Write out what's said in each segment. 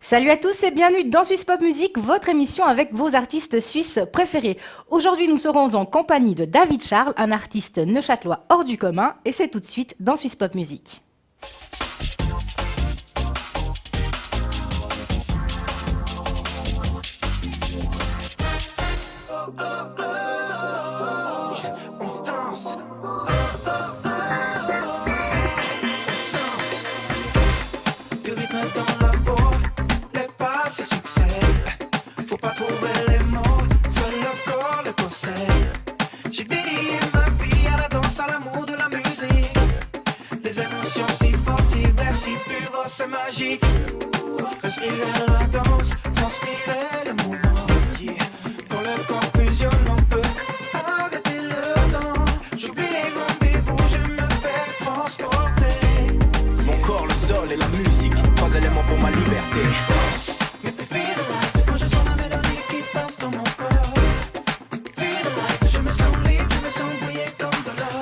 Salut à tous et bienvenue dans Suisse Pop Music, votre émission avec vos artistes suisses préférés. Aujourd'hui, nous serons en compagnie de David Charles, un artiste neuchâtelois hors du commun, et c'est tout de suite dans Suisse Pop Music. J'ai dédié ma vie à la danse, à l'amour de la musique. Les émotions si fortes, divers, si pures, c'est magique. Respirer la danse, transpirer le mouvement. Yeah. Quand le corps fusionne, on peut arrêter le temps. J'oublie les rendez-vous, je me fais transporter. Mon corps, le sol et la musique, trois éléments pour ma liberté. Mais puis feel the light, quand je sens la mélodie qui passe dans mon corps. Feel the light, je me sens libre, je me sens bouillir comme de l'or.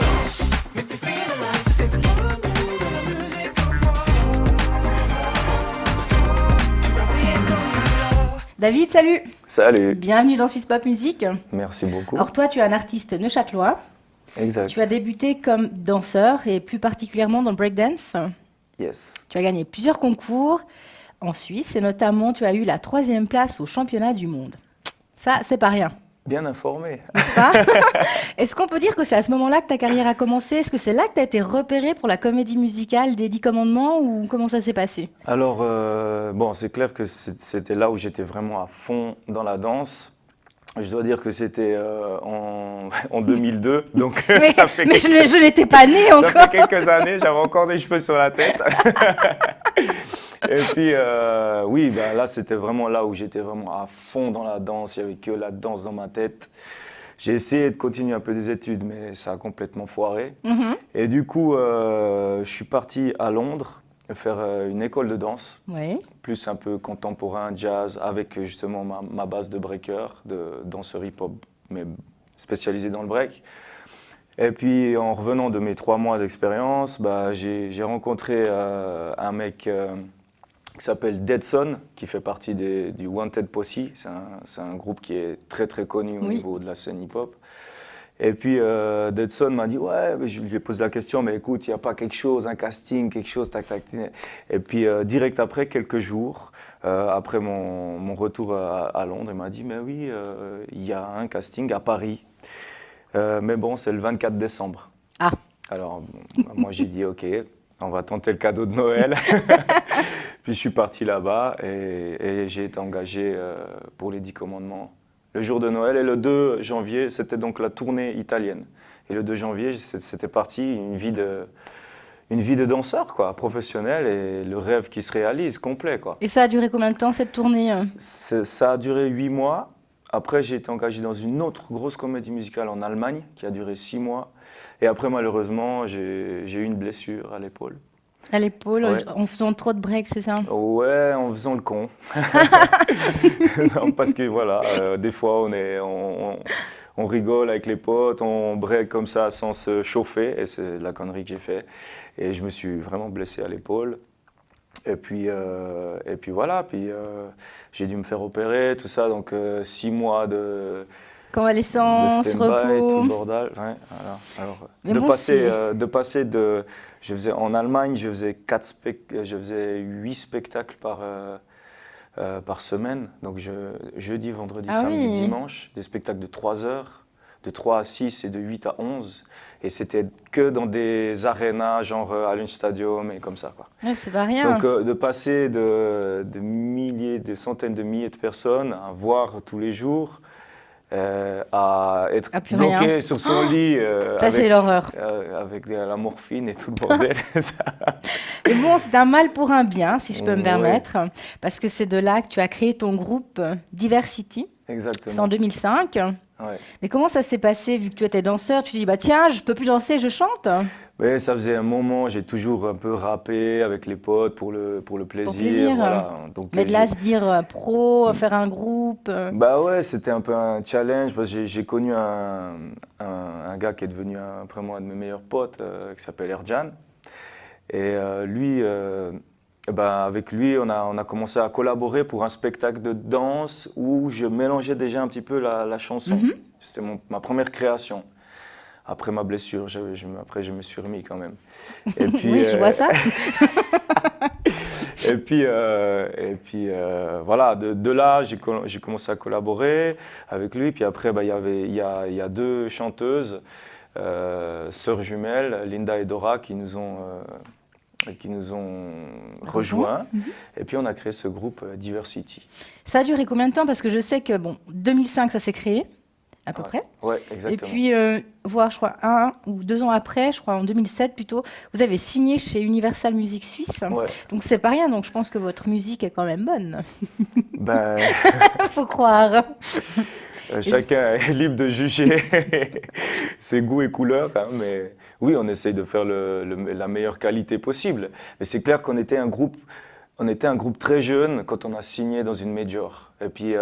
Mais puis feel the light, c'est l'amour de la musique comme moi. Tu vas briller comme l'or. David, salut. Salut, Bienvenue dans Suisse Pop Music. merci beaucoup. Alors toi, tu es un artiste neuchâtelois. Exact. Tu as débuté comme danseur et plus particulièrement dans le breakdance. Yes. Tu as gagné plusieurs concours en Suisse et notamment tu as eu la 3e place au championnat du monde. Ça, c'est pas rien, Bien informé. n'est-ce pas? Est-ce qu'on peut dire que c'est à ce moment-là que ta carrière a commencé? Est-ce que c'est là que tu as été repéré pour la comédie musicale des 10 commandements ou comment ça s'est passé? Alors, bon, c'est clair que c'était là où j'étais vraiment à fond dans la danse. Je dois dire que c'était en 2002, donc Mais, ça fait mais quelques, je n'étais pas née ça encore. fait quelques années, j'avais encore des cheveux sur la tête. Et puis, oui, ben là, c'était vraiment là où j'étais vraiment à fond dans la danse. Il n'y avait que la danse dans ma tête. J'ai essayé de continuer un peu des études, mais ça a complètement foiré. Mhm. Et du coup, je suis parti à Londres faire une école de danse, Oui. plus un peu contemporain, jazz, avec justement ma base de breaker, de danseur hip-hop, mais spécialisé dans le break. Et puis, en revenant de mes 3 mois d'expérience, bah, j'ai rencontré un mec qui s'appelle Deadson, qui fait partie du Wanted Posse. C'est un groupe qui est très très connu au Oui. niveau de la scène hip-hop. Et puis Deadson m'a dit, ouais, mais je lui ai posé la question, mais écoute, il n'y a pas quelque chose, un casting, quelque chose, tac, tac. Et puis direct après, quelques jours, après mon retour à Londres, il m'a dit, mais oui, il y a un casting à Paris. Mais bon, c'est le 24 décembre. Ah. Alors, bon, moi j'ai dit, ok, on va tenter le cadeau de Noël. Puis je suis parti là-bas et j'ai été engagé pour les 10 commandements le jour de Noël. Et le 2 janvier, c'était donc la tournée italienne. Et le 2 janvier, c'était parti une vie de danseur, quoi, professionnel, et le rêve qui se réalise, complet, quoi. Et ça a duré combien de temps cette tournée? Ça a duré 8 mois. Après, j'ai été engagé dans une autre grosse comédie musicale en Allemagne qui a duré 6 mois. Et après, malheureusement, j'ai eu une blessure à l'épaule. À l'épaule, Ouais. en faisant trop de breaks, c'est ça? Ouais, en faisant le con. Non, parce que voilà, des fois, on rigole avec les potes, on break comme ça sans se chauffer. Et c'est la connerie que j'ai fait. Et je me suis vraiment blessé à l'épaule. Et puis voilà, j'ai dû me faire opérer, tout ça, donc 6 mois de Convalescence, stand-by, tout repos. le bordel. Ouais, voilà. Alors, Mais moi aussi. je faisais en Allemagne, je faisais 8 spectacles par semaine, donc jeudi, vendredi, Ah samedi, oui. dimanche, des spectacles de 3 heures, de 3 à 6 et de 8 à 11. Et c'était que dans des arénas, genre Stadium et comme ça, quoi. Ouais, c'est pas rien. Donc de passer de milliers, de centaines de milliers de personnes à voir tous les jours, à être Ah, plus bloqué rien. sur son lit Ça, c'est l'horreur. avec de la morphine et tout le bordel. Ça. Mais bon, c'est un mal pour un bien, si je peux me Ouais. permettre, parce que c'est de là que tu as créé ton groupe Diversity. C'est en Exactement. 2005. Ouais. Mais comment ça s'est passé, vu que tu étais danseur? Tu te dis, bah tiens, je peux plus danser, je chante. Ouais, ça faisait un moment, j'ai toujours un peu rappé avec les potes pour le plaisir. plaisir. Voilà. Donc, Mais de là, se dire pro, faire un groupe. bah ouais, c'était un peu un challenge parce que j'ai connu un gars qui est devenu vraiment un de mes meilleurs potes qui s'appelle Erjan. Et lui, ben, avec lui, on a commencé à collaborer pour un spectacle de danse où je mélangeais déjà un petit peu la chanson. C'était ma première création. Après ma blessure, après je me suis remis quand même. Et puis, Oui, je vois ça. et puis voilà, de là, j'ai commencé à collaborer avec lui. Puis après, bah, il y a deux chanteuses, sœurs jumelles, Linda et Dora, qui nous ont rejoints. Et puis on a créé ce groupe Diversity. Ça a duré combien de temps? Parce que je sais que, bon, 2005, ça s'est créé, à peu près. Ouais, exactement. Et puis, voire, je crois, 1 ou 2 ans après, je crois en 2007 plutôt, vous avez signé chez Universal Music Suisse. Ouais. Donc, c'est pas rien. Donc, je pense que votre musique est quand même bonne. Ben, Faut croire. chacun est libre de juger ses goûts et couleurs, hein, mais oui, on essaye de faire la meilleure qualité possible. Mais c'est clair qu'on était un groupe très jeune quand on a signé dans une major. Et puis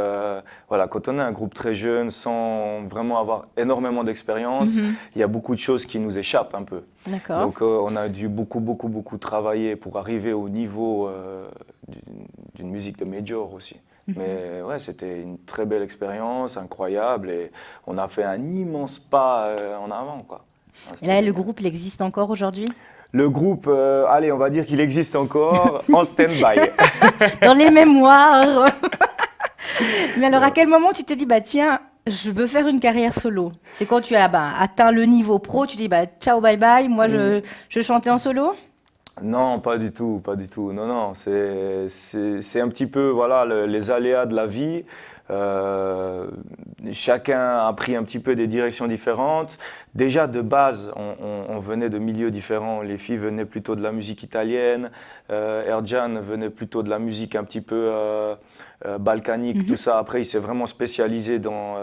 voilà, quand on est un groupe très jeune, sans vraiment avoir énormément d'expérience, il y a beaucoup de choses qui nous échappent un peu. D'accord. Donc on a dû beaucoup travailler pour arriver au niveau d'une musique de major aussi. Mais ouais, c'était une très belle expérience, incroyable, et on a fait un immense pas en avant, quoi. Et là, le groupe, il existe encore aujourd'hui? Le groupe, allez, on va dire qu'il existe encore en stand-by. Dans les mémoires. Mais alors, à quel moment tu t'es dit, bah tiens, je veux faire une carrière solo? C'est quand tu as atteint le niveau pro, tu dis, bah ciao, bye bye, moi je chantais en solo? Non, pas du tout, pas du tout. Non, c'est un petit peu, voilà, les aléas de la vie. Chacun a pris un petit peu des directions différentes. Déjà, de base, on venait de milieux différents. Les filles venaient plutôt de la musique italienne. Ercan venait plutôt de la musique un petit peu balkanique, tout ça. Après, il s'est vraiment spécialisé dans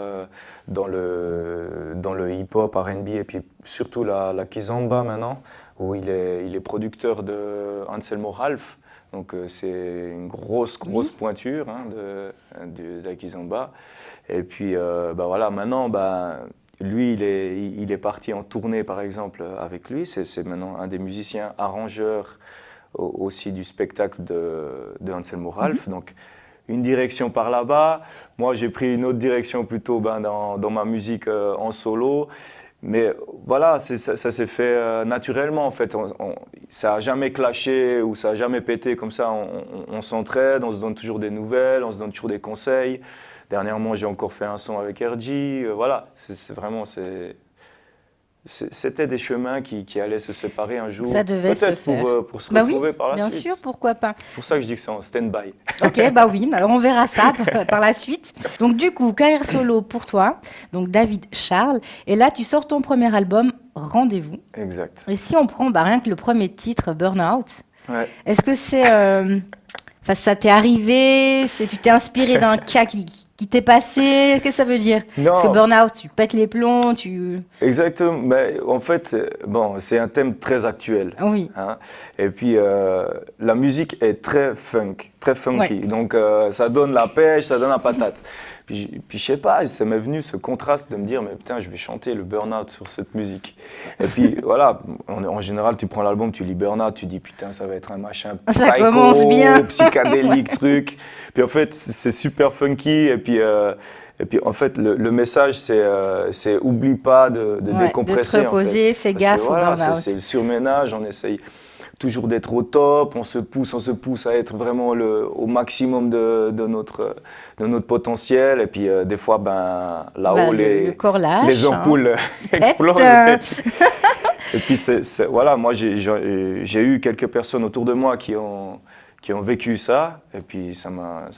le hip-hop, R&B, et puis surtout la kizomba maintenant, où il est producteur de Anselmo Ralph. Donc c'est une grosse pointure, hein, de la kizomba. Et puis bah voilà, maintenant, bah, lui, il est parti en tournée, par exemple, avec lui. C'est maintenant un des musiciens arrangeurs aussi du spectacle de Anselmo Ralph. Donc une direction par là-bas. Moi, j'ai pris une autre direction plutôt dans ma musique en solo. Mais voilà, ça s'est fait naturellement en fait. Ça n'a jamais clashé ou ça n'a jamais pété comme ça. On s'entraide, on se donne toujours des nouvelles, on se donne toujours des conseils. Dernièrement, j'ai encore fait un son avec RG. Voilà, c'était des chemins qui allaient se séparer un jour. Ça devait se faire. Peut-être pour se retrouver oui, par la bien suite. sûr, pourquoi pas. C'est pour ça que je dis que c'est en stand-by. Ok, bah oui, alors on verra ça par la suite. Donc du coup, carrière solo pour toi, donc David Charles. Et là, tu sors ton premier album, Rendez-vous. Exact. Et si on prend rien que le premier titre, Burnout, Ouais. est-ce que c'est... ça t'est arrivé, tu t'es inspiré d'un cas qui t'est passé? Qu'est-ce que ça veut dire? Non. Parce que Burnout, tu pètes les plombs, Exactement. Mais en fait, bon, c'est un thème très actuel. Oui. Hein. Et puis, la musique est très funky. Ouais. Donc, ça donne la pêche, ça donne la patate. Puis je sais pas, ça m'est venu ce contraste de me dire, mais putain, je vais chanter le burn-out sur cette musique. Et puis, voilà, en général, tu prends l'album, tu lis burn-out, tu dis, putain, ça va être un machin Ça commence bien. psychédélique, truc. Puis en fait, c'est super funky. Et puis en fait, le message, c'est oublie pas de décompresser. De te reposer, en fait. fais Parce que gaffe au voilà, burn-out. c'est le surménage, on essaye toujours d'être au top, on se pousse à être vraiment au maximum de notre potentiel. Et puis des fois, là-haut, le corps lâche, les ampoules explosent. Et puis voilà, moi j'ai eu quelques personnes autour de moi qui ont vécu ça, et puis ça m'a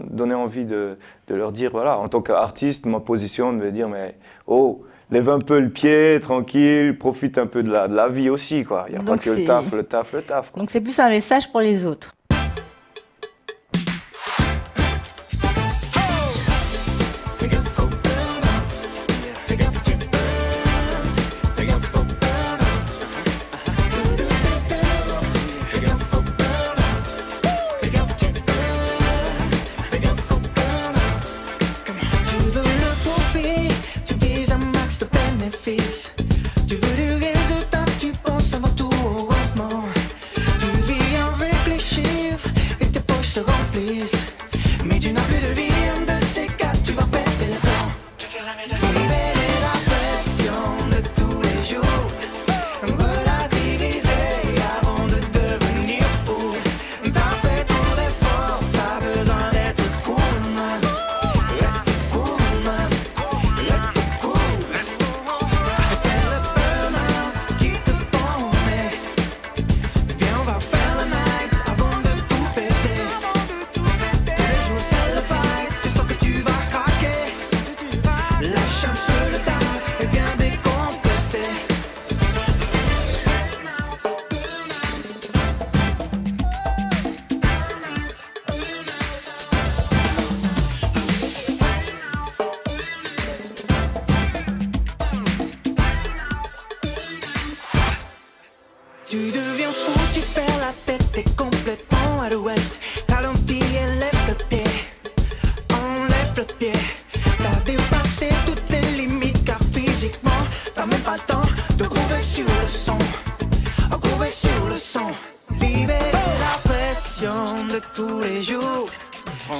donné envie de leur dire, voilà, en tant qu'artiste, ma position, de me dire, mais oh, lève un peu le pied, tranquille, profite un peu de la vie aussi, quoi. Il n'y a pas que le taf, quoi. Donc c'est plus un message pour les autres. Tu veux le profit, tu vises un max de bénéfices. Tu veux du résultat, tu penses avant tout au rendement. Tu vis avec les chiffres.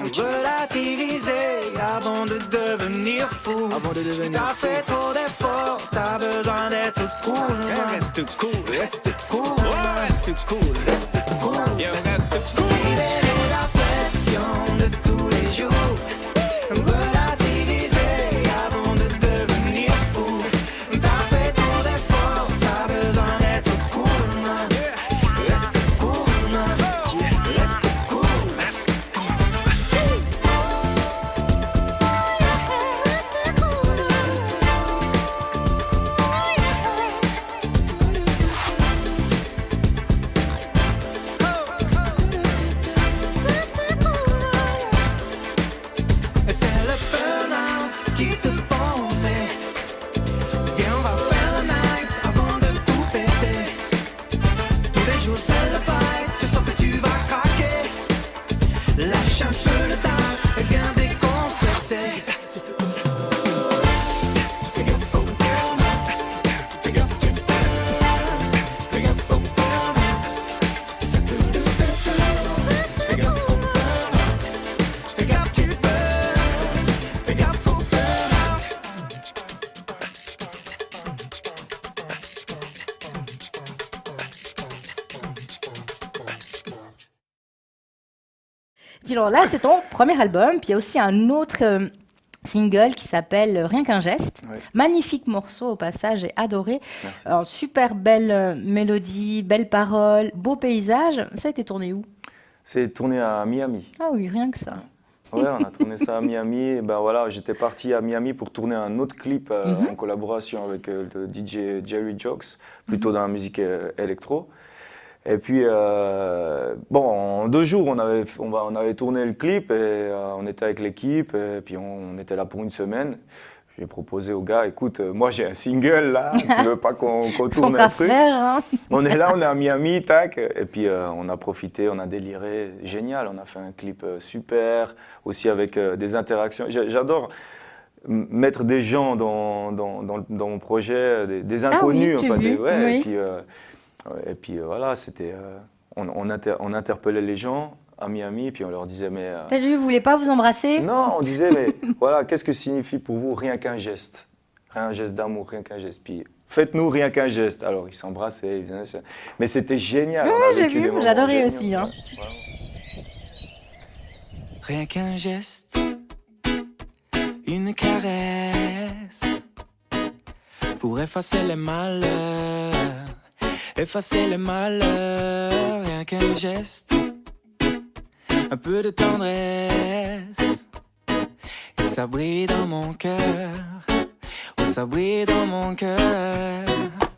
Relativiser avant de devenir fou. T'as fait trop d'efforts, t'as besoin d'être cool. Reste cool, reste cool, reste cool, reste cool, reste cool. Libérer la pression de tous les jours. Relativiser avant de devenir fou. T'as fait trop d'efforts, t'as besoin d'être cool, man. Reste cool, man. Reste cool, reste cool. C'est le burn-out qui te pondait. Viens, on va faire le night avant de tout péter. Tous les jours c'est le fight, je sens que tu vas craquer. Lâche un peu le taf et viens décompresser. Fais gaffe au burn-out. Fais gaffe tu burn. Fais gaffe au burn-out. Fais gaffe au burn-out. Fais gaffe tu burn. Fais gaffe au burn-out. Puis alors là, c'est ton premier album. Puis il y a aussi un autre single qui s'appelle Rien qu'un geste. Ouais. Magnifique morceau au passage, j'ai adoré. Merci. Super belle mélodie, belle parole, beau paysage. Ça a été tourné où? C'est tourné à Miami. Ah oui, rien que ça. Ouais, on a tourné ça à Miami. Et ben voilà, j'étais parti à Miami pour tourner un autre clip en collaboration avec le DJ Jerry Jocks, plutôt dans la musique électro. Et puis, bon, en 2 jours, on avait tourné le clip et on était avec l'équipe. Et puis, on était là pour 1 semaine. J'ai proposé au gars, écoute, moi j'ai un single là, tu veux pas qu'on tourne un truc? Faire, hein. On est là, on est à Miami, tac, et puis on a profité, on a déliré, génial, on a fait un clip super, aussi avec des interactions. J'adore mettre des gens dans mon projet, des inconnus, j'ai enfin, vu, oui. et puis voilà, c'était, on interpellait les gens à Miami, puis on leur disait, mais... Salut, vous voulez pas vous embrasser? Non, on disait, mais voilà, qu'est-ce que signifie pour vous rien qu'un geste? Rien un geste d'amour, rien qu'un geste. Puis faites-nous rien qu'un geste. Alors ils s'embrassaient, ils faisaient ça. Mais c'était génial. Ouais, on a j'ai vécu vu, des moments j'adorais géniaux, aussi, hein. ouais, vraiment. Rien qu'un geste, une caresse pour effacer les malheurs, effacer les malheurs. Rien qu'un geste, un peu de tendresse, et ça brille dans mon cœur, oh ça brille dans mon cœur.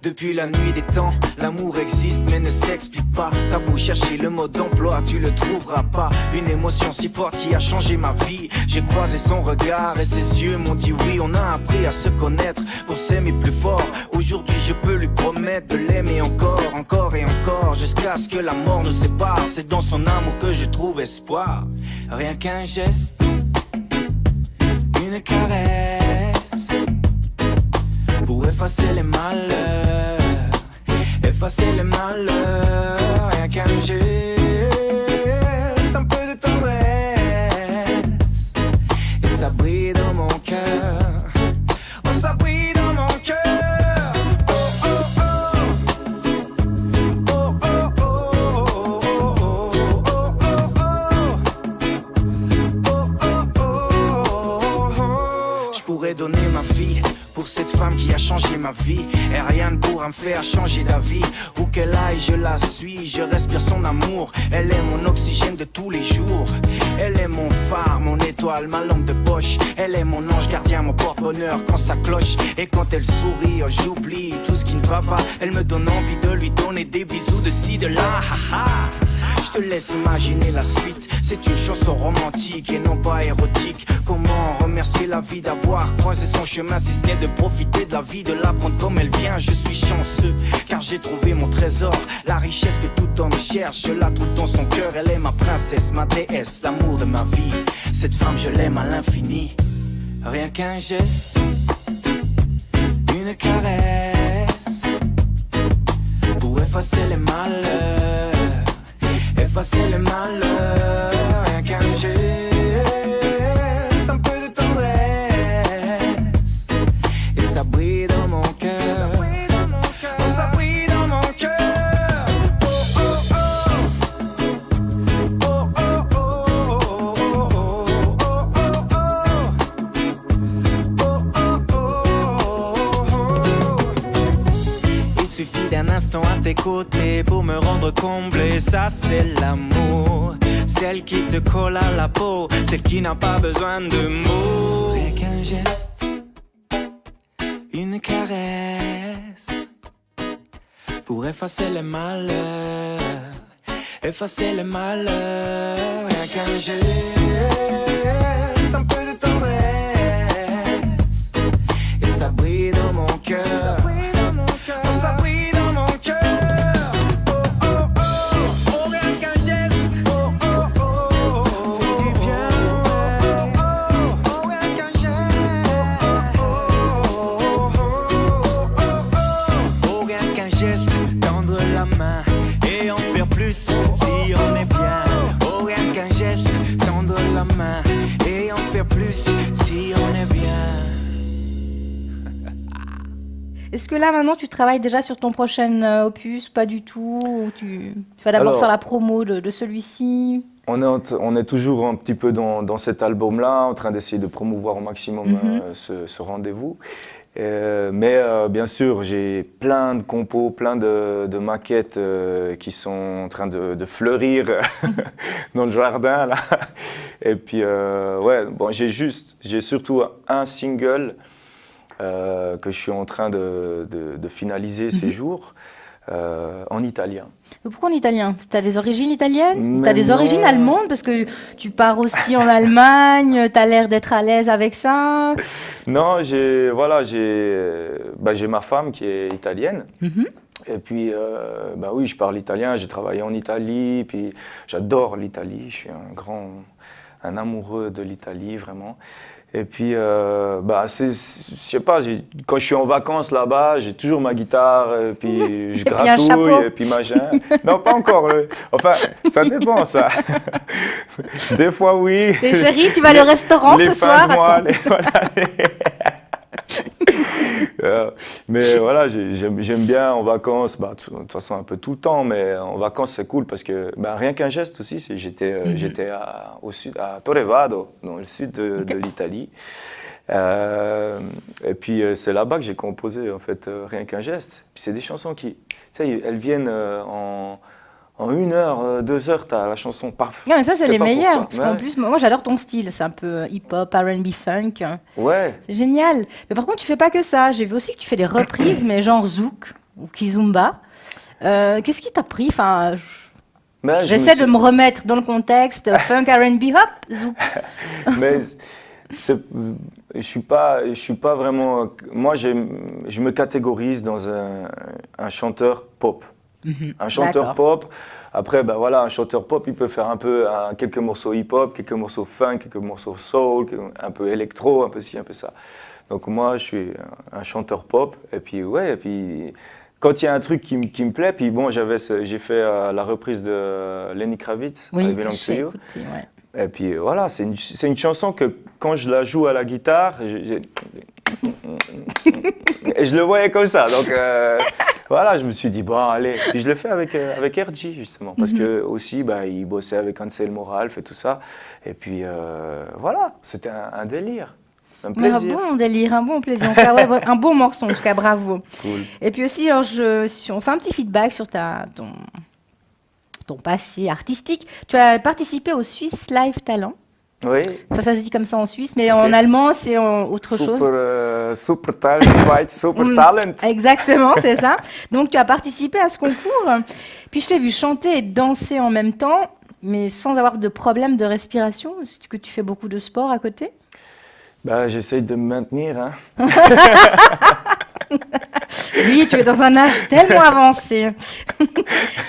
Depuis la nuit des temps, l'amour existe mais ne s'explique pas. T'as beau chercher le mot d'emploi, tu le trouveras pas. Une émotion si forte qui a changé ma vie. J'ai croisé son regard et ses yeux m'ont dit oui. On a appris à se connaître pour s'aimer plus fort. Aujourd'hui je peux lui promettre de l'aimer encore, encore et encore, jusqu'à ce que la mort nous sépare. C'est dans son amour que je trouve espoir. Rien qu'un geste, une caresse pour effacer les malheurs, effacer les malheurs. Rien qu'un geste, un peu de tendresse, et ça brille dans mon cœur, oh ça brille dans mon cœur. Oh oh oh, oh oh oh, oh oh oh, je pourrais donner ma vie pour cette femme qui a changé ma vie, et rien ne pourra me faire changer d'avis. Où qu'elle aille, je la suis, je respire son amour. Elle est mon oxygène de tous les jours. Elle est mon phare, mon étoile, ma lampe de poche. Elle est mon ange gardien, mon porte-bonheur quand ça cloche. Et quand elle sourit, oh, j'oublie tout ce qui ne va pas. Elle me donne envie de lui donner des bisous de ci, de là. Je te laisse imaginer la suite. C'est une chanson romantique et non pas érotique. Comment remercier la vie d'avoir croisé son chemin, si ce n'est de profiter de la vie, de la prendre comme elle vient. Je suis chanceux car j'ai trouvé mon trésor, la richesse que tout homme cherche. Je la trouve dans son cœur, elle est ma princesse, ma déesse, l'amour de ma vie. Cette femme je l'aime à l'infini. Rien qu'un geste, une caresse pour effacer les malheurs, effacer les malheurs. Rien qu'un geste, tes côtés pour me rendre comblé. Ça c'est l'amour, celle qui te colle à la peau, celle qui n'a pas besoin de mots. Rien qu'un geste, une caresse, pour effacer les malheurs, effacer les malheurs. Rien qu'un geste, un peu de tendresse, et ça brille dans mon cœur. Ça brille dans mon cœur. Oh oh oh, oh rien qu'un geste. Oh oh oh, ça fait du bien. Oh oh oh, rien qu'un geste. Oh oh oh, rien qu'un geste. Tendre la main et en faire plus si on est bien. Oh rien qu'un geste. Tendre la main et en faire plus si on est bien. Est-ce que là, maintenant, tu travailles déjà sur ton prochain opus? Pas du tout? Ou tu vas d'abord Alors, faire la promo de celui-ci? On est toujours un petit peu dans cet album-là, en train d'essayer de promouvoir au maximum ce rendez-vous. Mais bien sûr, j'ai plein de compos, plein de maquettes qui sont en train de fleurir dans le jardin, là. Et puis, ouais, bon, j'ai surtout un single que je suis en train de finaliser ces jours, en italien. Mais pourquoi en italien? Tu as des origines italiennes? Tu Mais as des origines non. allemandes? Parce que tu pars aussi en Allemagne, tu as l'air d'être à l'aise avec ça. Non, j'ai ma femme qui est italienne. Et puis, bah oui, je parle italien, j'ai travaillé en Italie, puis j'adore l'Italie, je suis un amoureux de l'Italie, vraiment. Et puis, bah, je sais pas, quand je suis en vacances là-bas, j'ai toujours ma guitare, et puis je puis un chapeau. gratouille, et puis machin. Non, pas encore. Enfin, ça dépend, ça. Des fois, oui. Et chérie, tu vas au restaurant Les ce fins soir? de mois, Attends. mais voilà, j'aime bien en vacances, bah, de toute façon un peu tout le temps, mais en vacances c'est cool parce que bah, rien qu'un geste aussi, j'étais au sud, à Torrevado, dans le sud de l'Italie. Et puis c'est là-bas que j'ai composé en fait rien qu'un geste. Puis c'est des chansons qui, tu sais, elles viennent en 1 heure, 2 heures, t'as la chanson, paf. Non, mais ça, c'est Je sais les pas meilleurs. pourquoi. Parce qu'en Ouais. plus, moi, j'adore ton style. C'est un peu hip-hop, R&B, funk. Ouais. C'est génial. Mais par contre, tu fais pas que ça. J'ai vu aussi que tu fais des reprises, mais genre zouk ou kizomba. Qu'est-ce qui t'a pris? Enfin, Mais je j'essaie me suis- de me remettre dans le contexte. Funk, R&B, hop, zouk. Mais je suis pas vraiment. Moi, je me catégorise dans un chanteur pop. Un chanteur D'accord. pop. Après, ben voilà, un chanteur pop, il peut faire un peu quelques morceaux hip-hop, quelques morceaux funk, quelques morceaux soul, un peu électro, un peu ci, un peu ça. Donc moi, je suis un chanteur pop. Et puis ouais, et puis quand il y a un truc qui me plaît, puis bon, j'ai fait la reprise de Lenny Kravitz, I Oui, Belong to j'ai You. écouté, ouais. Et puis voilà, c'est une chanson que quand je la joue à la guitare, et je le voyais comme ça. Donc voilà, je me suis dit, bon, allez. Puis je l'ai fait avec RG, justement, parce que aussi, bah, il bossait avec Anselmo Ralph et tout ça. Et puis voilà, c'était un délire, un Mais plaisir. un bon délire, un bon plaisir. En tout cas, ouais, un bon morceau, en tout cas, bravo. Cool. Et puis aussi, alors, si on fait un petit feedback sur ton passé artistique. Tu as participé au Swiss Live Talent. Oui. Enfin, ça se dit comme ça en Suisse, mais Ok. en allemand, c'est autre chose. Super talent, Schweiz, super talent. Exactement, c'est ça. Donc, tu as participé à ce concours. Puis, je t'ai vu chanter et danser en même temps, mais sans avoir de problème de respiration. Est-ce que tu fais beaucoup de sport à côté? Bah, j'essaye de me maintenir, hein. Oui, tu es dans un âge tellement avancé.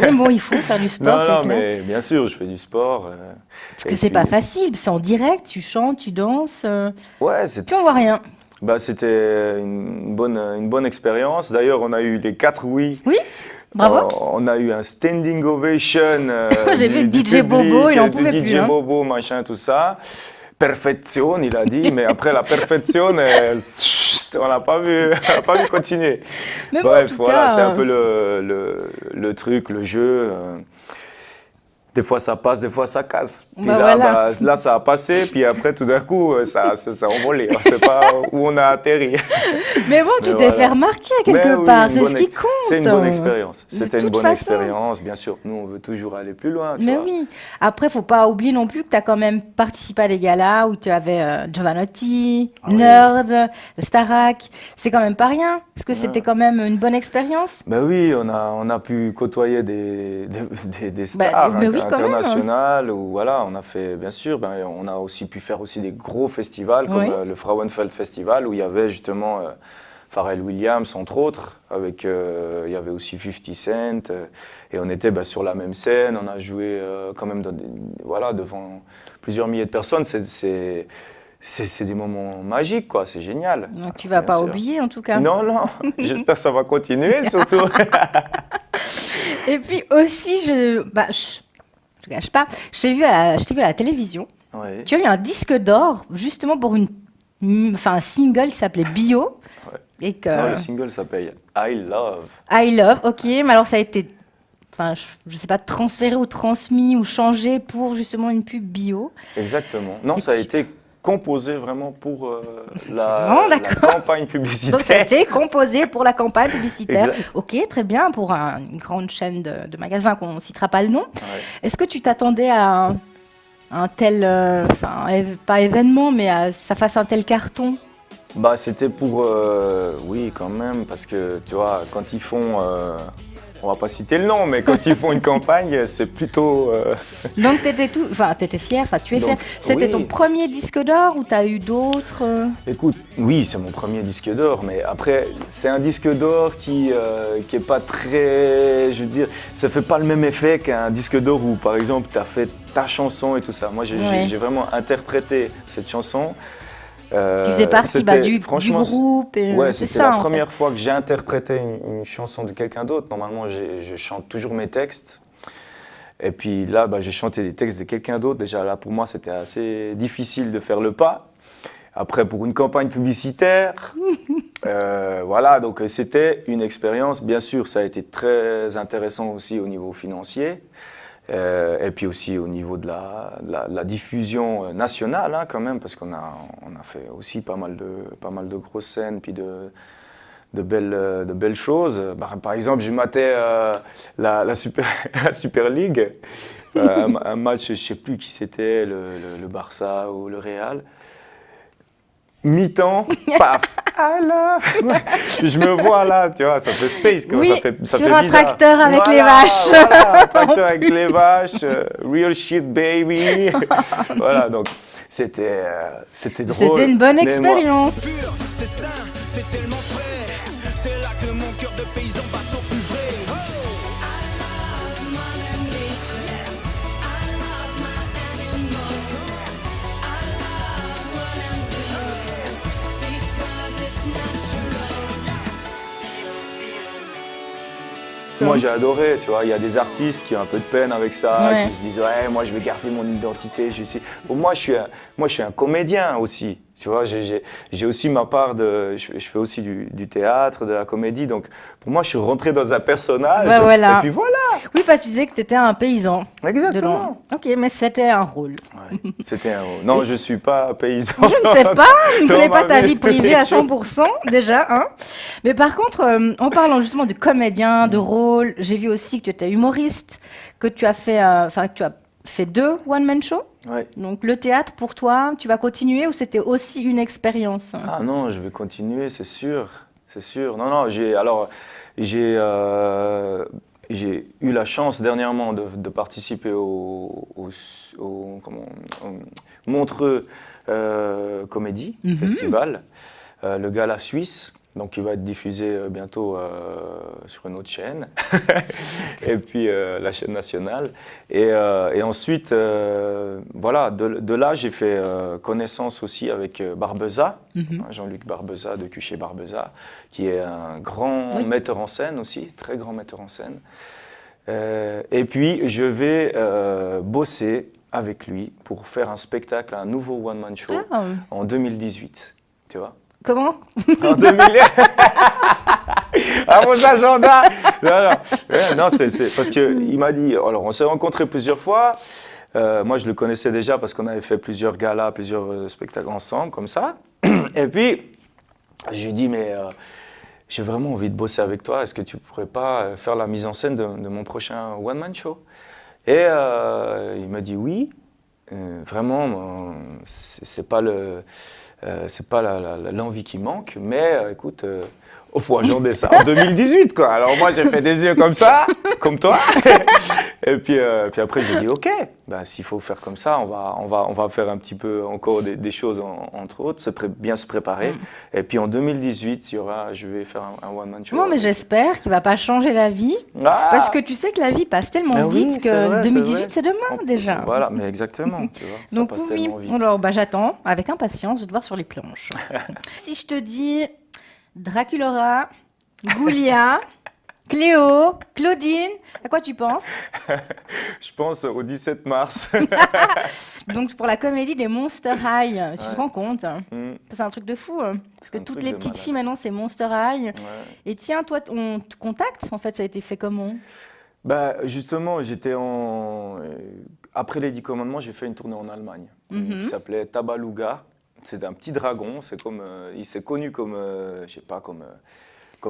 Mais bon, il faut faire du sport, c'est Non, clair. mais bien sûr, je fais du sport. Parce que c'est pas facile, c'est en direct, tu chantes, tu danses, Ouais, c'est. puis on voit rien. Bah, c'était une bonne expérience. D'ailleurs, on a eu les 4 oui. Oui, bravo. On a eu un standing ovation. J'ai vu du DJ Bobo, public, il en du pouvait DJ plus, hein. Bobo, machin, tout ça. Perfection, il a dit, mais après la perfection, on n'a pas vu continuer. Mais bon, en Bref, tout voilà, cas, c'est un peu le truc, le jeu. des fois ça passe, des fois ça casse. Puis Bah là, voilà. là, ça a passé, puis après, tout d'un coup, ça a envolé. On ne sait pas où on a atterri. Mais bon, tu Mais t'es voilà. fait remarquer Mais quelque oui, part, une c'est bonne ce qui ex- compte. C'est une bonne expérience. De C'était une toute bonne façon. expérience, bien sûr. Nous, on veut toujours aller plus loin. Tu Mais vois. oui. Après, faut pas oublier non plus que tu as quand même participé à des galas où tu avais Giovanotti, Ah oui. Nerd, Starak. C'est quand même pas rien. Est-ce que Ouais. c'était quand même une bonne expérience? Ben oui, on a pu côtoyer des stars mais oui, quand même. internationales. Ou voilà, on a fait, bien sûr, on a aussi pu faire aussi des gros festivals comme Oui. le Frauenfeld Festival où il y avait justement Pharrell Williams entre autres. Avec, il y avait aussi 50 Cent et on était sur la même scène. On a joué quand même voilà, devant plusieurs milliers de personnes. C'est des moments magiques, quoi. C'est génial. Donc, tu vas Bien pas sûr. oublier en tout cas. Non, non, j'espère que ça va continuer surtout. Et puis aussi, je te cache pas, je t'ai vu à la télévision. Ouais. Tu as eu un disque d'or justement pour un single qui s'appelait Bio. Ouais. Et que Non, le single s'appelle I Love. I Love, ok, mais alors ça a été, je sais pas, transféré ou transmis ou changé pour justement une pub bio. Exactement. Non, Et ça a puis- été composé vraiment pour vraiment la d'accord. campagne Donc ça a publicitaire. été composé pour la campagne publicitaire. Exact. Ok, très bien, pour une grande chaîne de magasins qu'on ne citera pas le nom. Ouais. Est-ce que tu t'attendais à un tel, pas événement, mais à ça fasse un tel carton? Bah, c'était pour, oui, quand même, parce que tu vois, quand ils font, on va pas citer le nom, mais quand ils font une campagne, c'est plutôt. Donc t'étais fier, tu es fier. Donc, C'était oui. ton premier disque d'or ou t'as eu d'autres Écoute, oui, c'est mon premier disque d'or, mais après, c'est un disque d'or qui est pas très, je veux dire, ça fait pas le même effet qu'un disque d'or où, par exemple, tu as fait ta chanson et tout ça. Moi, Ouais. j'ai vraiment interprété cette chanson. Tu faisais partie du franchement, groupe et ouais, c'est c'était ça la en première fois que j'ai interprété une chanson de quelqu'un d'autre. Normalement, je chante toujours mes textes. Et puis là, j'ai chanté des textes de quelqu'un d'autre. Déjà là, pour moi, c'était assez difficile de faire le pas. Après, pour une campagne publicitaire, voilà, donc c'était une expérience. Bien sûr, ça a été très intéressant aussi au niveau financier. Et puis aussi au niveau de la diffusion nationale, hein, quand même, parce on a fait aussi pas mal de grosses scènes, puis de belles choses. Par exemple, j'ai maté la Super League, un match, je ne sais plus qui c'était, le Barça ou le Real. Mi-temps, paf, alors, je me vois là, tu vois, ça fait space, quoi, Oui, ça sur fait un bizarre. tracteur avec les Voilà, vaches. voilà, un tracteur avec les vaches, real shit baby. Voilà, donc c'était drôle. C'était une bonne Mais moi- expérience. Pur, c'est sain, c'est tellement frais. C'est là que mon cœur de paysan bat au plus vrai. Moi j'ai adoré, tu vois, il y a des artistes qui ont un peu de peine avec ça, Ouais. qui se disent ouais, moi je vais garder mon identité, Bon, moi je suis un comédien aussi, tu vois, j'ai aussi ma part je fais aussi du théâtre, de la comédie, donc pour moi je suis rentré dans un personnage, Bah, voilà. et puis voilà, Oui, parce que tu disais que tu étais un paysan. exactement. Ok, mais c'était un rôle. Ouais, c'était un rôle. Non, je suis pas paysan. Je ne sais pas, je ne Dans connais pas ma ta vie vie de tous les privée à jours. 100% déjà. Hein. Mais par contre, en parlant justement de comédien, de rôle, j'ai vu aussi que tu étais humoriste, que tu as fait, que tu as fait 2 one-man shows. Ouais. Donc le théâtre, pour toi, tu vas continuer ou c'était aussi une expérience? Ah non, je vais continuer, c'est sûr, c'est sûr. Non, j'ai eu la chance dernièrement de participer au Montreux Comédie Festival, le gala suisse, donc qui va être diffusé bientôt sur une autre chaîne, et puis la chaîne nationale. Et ensuite, voilà, de là, j'ai fait connaissance aussi avec Barbeza, Jean-Luc Barbeza de Cuchet Barbeza, qui est un grand metteur en scène aussi, très grand metteur en scène. Et puis, je vais bosser avec lui pour faire un spectacle, un nouveau one-man show en 2018, tu vois. Comment? En 2000... à mon agenda. Non, c'est parce qu'il m'a dit, alors on s'est rencontrés plusieurs fois. Moi, je le connaissais déjà parce qu'on avait fait plusieurs galas, plusieurs spectacles ensemble, comme ça. Et puis, je lui ai dit, mais j'ai vraiment envie de bosser avec toi. Est-ce que tu pourrais pas faire la mise en scène de mon prochain one-man show? Et il m'a dit oui. Vraiment, c'est pas l'envie qui manque, mais écoute, au fond, j'en ai ça en 2018, quoi. Alors moi, j'ai fait des yeux comme ça, comme toi. Et puis après, j'ai dit, OK, ben, s'il faut faire comme ça, on va faire un petit peu encore des choses, entre autres, bien se préparer. Et puis en 2018, je vais faire un one-man show. Bon, mais j'espère qu'il ne va pas changer la vie. Ah, Parce que tu sais que la vie passe tellement oui, vite c'est que vrai, 2018, c'est demain déjà. Voilà, mais exactement, tu vois, ça Donc passe oui, tellement vite. alors bah, j'attends avec impatience de te voir sur les planches. Si je te dis Draculaura, Goulia, Cléo, Claudine, à quoi tu penses? Je pense au 17 mars. Donc pour la comédie des Monster High, tu te rends compte? Mm. C'est un truc de fou. Hein. Parce que Un toutes truc les de petites malade. filles maintenant c'est Monster High. Ouais. Et tiens, toi on te contacte? En fait, ça a été fait comment? Bah, justement, après les 10 commandements, j'ai fait une tournée en Allemagne qui s'appelait Tabaluga. C'est un petit dragon, il s'est connu comme, je sais pas, comme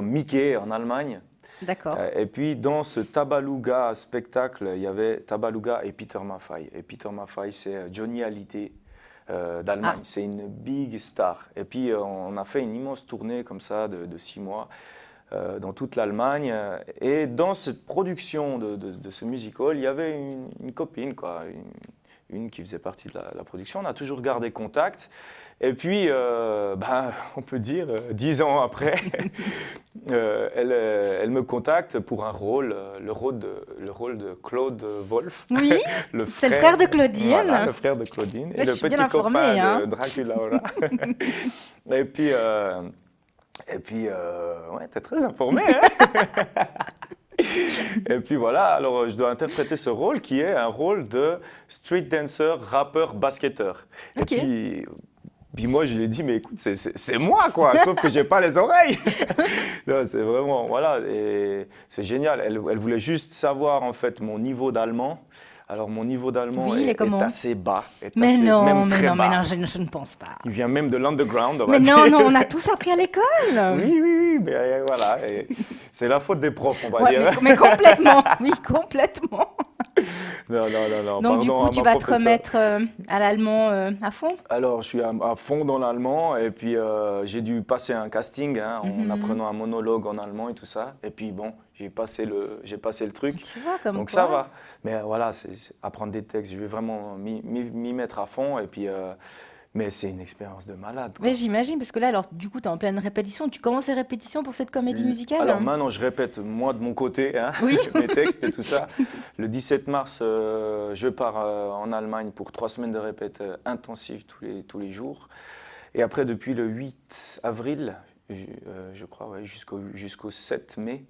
Mickey en Allemagne. D'accord. Et puis dans ce Tabaluga spectacle, il y avait Tabaluga et Peter Maffay. Et Peter Maffay, c'est Johnny Hallyday d'Allemagne. Ah. C'est une big star. Et puis on a fait une immense tournée comme ça de 6 mois. Dans toute l'Allemagne. Et dans cette production de ce musical, il y avait une copine, quoi, une qui faisait partie de la production. On a toujours gardé contact. Et puis, on peut dire, 10 ans après, elle me contacte pour un rôle, le rôle de Claude Wolf. Oui, c'est le frère de Claudine. Voilà, le frère de Claudine. Ouais, Et je le suis bien petit informée, copain hein. de Draculaura. Et puis, ouais, t'es très informé, hein. Et puis voilà, alors je dois interpréter ce rôle qui est un rôle de street dancer, rappeur, basketteur. Ok. Et puis moi, je lui ai dit, mais écoute, c'est moi, quoi, sauf que j'ai pas les oreilles. Non, c'est vraiment, voilà, et c'est génial. Elle voulait juste savoir, en fait, mon niveau d'allemand. Alors, mon niveau d'allemand Oui, il est comment? assez bas. Mais non, même mais très non, mais bas. non, je ne pense pas. Il vient même de l'underground, on Mais va dire. non, non, on a tous appris à l'école. Oui, mais voilà. Et c'est la faute des profs, on va Ouais, dire. mais complètement, oui, complètement. Non, Donc pardon du coup, à tu ma vas te professeure. remettre à l'allemand à fond? Alors, je suis à fond dans l'allemand et puis j'ai dû passer un casting en apprenant un monologue en allemand et tout ça. Et puis bon, j'ai passé le truc. Tu vois, comme Donc quoi. ça va. Mais voilà, c'est apprendre des textes, je vais vraiment m'y mettre à fond. Et puis, mais c'est une expérience de malade, quoi. Oui, j'imagine, parce que là, alors, du coup, tu es en pleine répétition. Tu commences les répétitions pour cette comédie musicale? Alors maintenant, je répète, moi, de mon côté, hein, Oui. mes textes et tout ça. Le 17 mars, je pars en Allemagne pour 3 semaines de répète intensive tous les jours. Et après, depuis le 8 avril, je crois, ouais, jusqu'au 7 mai,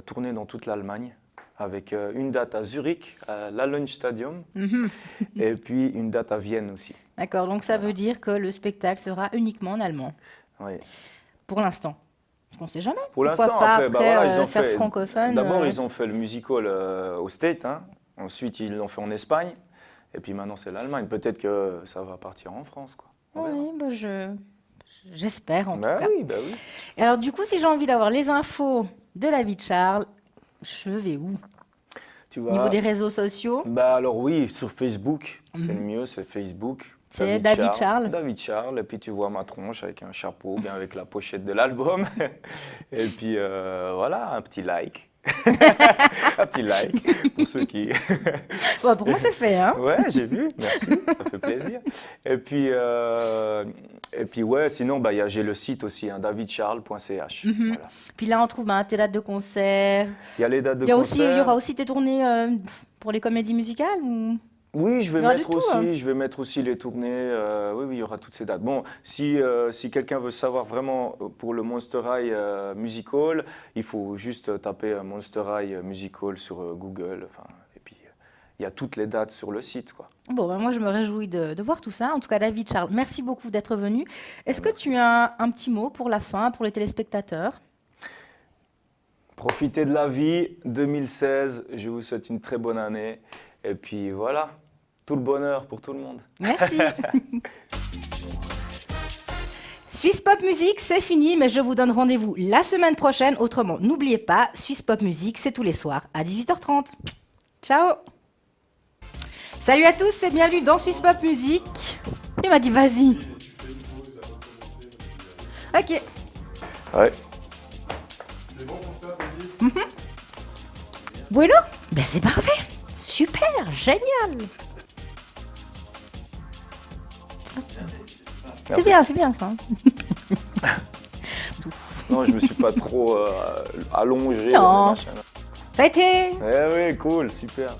tournée dans toute l'Allemagne, avec une date à Zurich, à l'Allenstadion, et puis une date à Vienne aussi. D'accord, donc ça veut dire que le spectacle sera uniquement en allemand, Oui. pour l'instant. Parce qu'on ne sait jamais. Pour Pourquoi l'instant, pas après, voilà, ils ont faire fait. francophone D'abord, ils ont fait le musical au States, hein. Ensuite, ils l'ont fait en Espagne, et puis maintenant, c'est l'Allemagne. Peut-être que ça va partir en France, quoi. On verra. Oui, bah, j'espère en tout cas. Oui, bah oui. Et alors, du coup, si j'ai envie d'avoir les infos de la vie de Charles, je vais où? Tu Au vois. niveau des réseaux sociaux? Bah alors oui, sur Facebook, c'est le mieux, c'est Facebook. C'est David Charles. David Charles, et puis tu vois ma tronche avec un chapeau, bien avec la pochette de l'album. Et puis voilà, un petit like. Un petit like pour ceux qui. Ouais, pour moi, c'est fait, hein? Ouais, j'ai vu, merci, ça fait plaisir. Et puis ouais, sinon, bah, j'ai le site aussi, hein, davidcharles.ch. Voilà. Puis là, on trouve tes dates de concert. Il y a les dates de Il y concert. aura aussi tes tournées pour les comédies musicales ou... Oui, Il y aura de tout, hein. je vais mettre aussi les tournées. Oui, il y aura toutes ces dates. Bon, si quelqu'un veut savoir vraiment pour le Monster High Musical, il faut juste taper Monster High Musical sur Google. Enfin, et puis, il y a toutes les dates sur le site, quoi. Bon, ben moi, je me réjouis de voir tout ça. En tout cas, David Charles, merci beaucoup d'être venu. Est-ce que tu as un petit mot pour la fin, pour les téléspectateurs? Profitez de la vie. 2016, je vous souhaite une très bonne année. Et puis voilà, tout le bonheur pour tout le monde. Merci. Suisse Pop Music, c'est fini, mais je vous donne rendez-vous la semaine prochaine. Autrement, n'oubliez pas, Suisse Pop Music, c'est tous les soirs à 18h30. Ciao. Salut à tous et bienvenue dans Suisse Pop Music. Il m'a dit vas-y. Ok. Ouais. Bueno, ben c'est parfait. Super, génial. C'est bien ça. Non, je me suis pas trop allongé. Non. Machin. Ça a été. Eh oui, cool, super.